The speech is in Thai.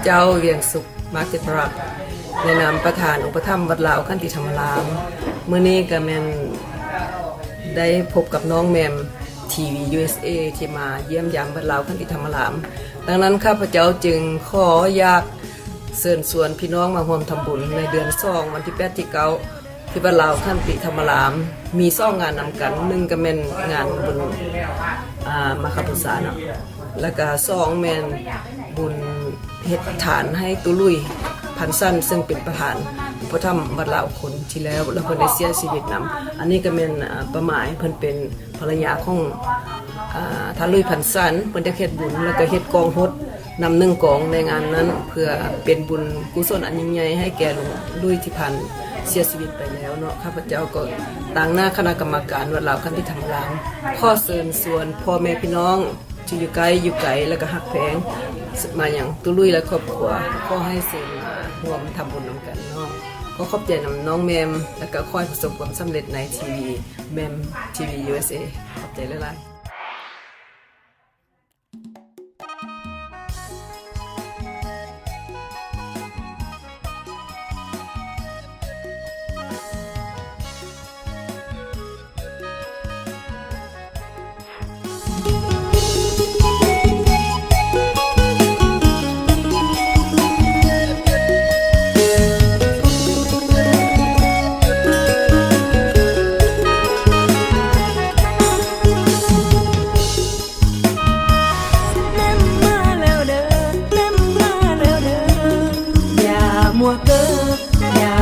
เจ้าเวียงสุขมาร์เก็ตบรักในนามประธานอุปถัมภ์วัดลาวขันติธรรมรามมื้อนี้ก็แม่นได้พบกับน้องแมมทีวี USA ที่มาเยี่ยมยามวัดลาวขันติธรรมรามดังนั้นข้าพเจ้าจึงขออยากเชิญชวนพี่น้องมาร่วมทำบุญในเดือน2วันที่8ที่9ที่วัดลาวขันติธรรมรามมี2งานนำกัน1ก็แม่นงานบุญมาฆบูชาเนาะแล้วก็2แม่นบุญเฮ็ดฐานให้ตุลุยพันสั้นซึ่งเป็นประธานพระธรรมวัดลาวคนที่แล้วเพิ่นได้เสียชีวิตนำอันนี้ก็แม่นประหมายเพิ่นเป็นภรรยาของท่านลุยพันสั้นเพิ่นได้เฮ็ดบุญแล้วก็เฮ็ดกองฮดนำ1กองในงานนั้นเพื่อเป็นบุญกุศลอันยิ่งใหญ่ให้แก่ลุยที่พันเสียชีวิตไปแล้วเนาะข้าพเจ้าก็ต่างหน้าคณะกรรมการวัดลาวขันติธรรมรามข้อเชิญชวนพ่อแม่พี่น้องที่อยู่ไกลแล้วก็ฮักแพงมาอย่างตุลุยและครอบครัวก็ให้เสมาร่วมทำบุญนำกันเนาะก็ขอบใจน้องแมมแล้วก็ค่อยประสบความสำเร็จในทีวีแมมทีวี USA ขอบใจหลายๆมัวเก้ออย่า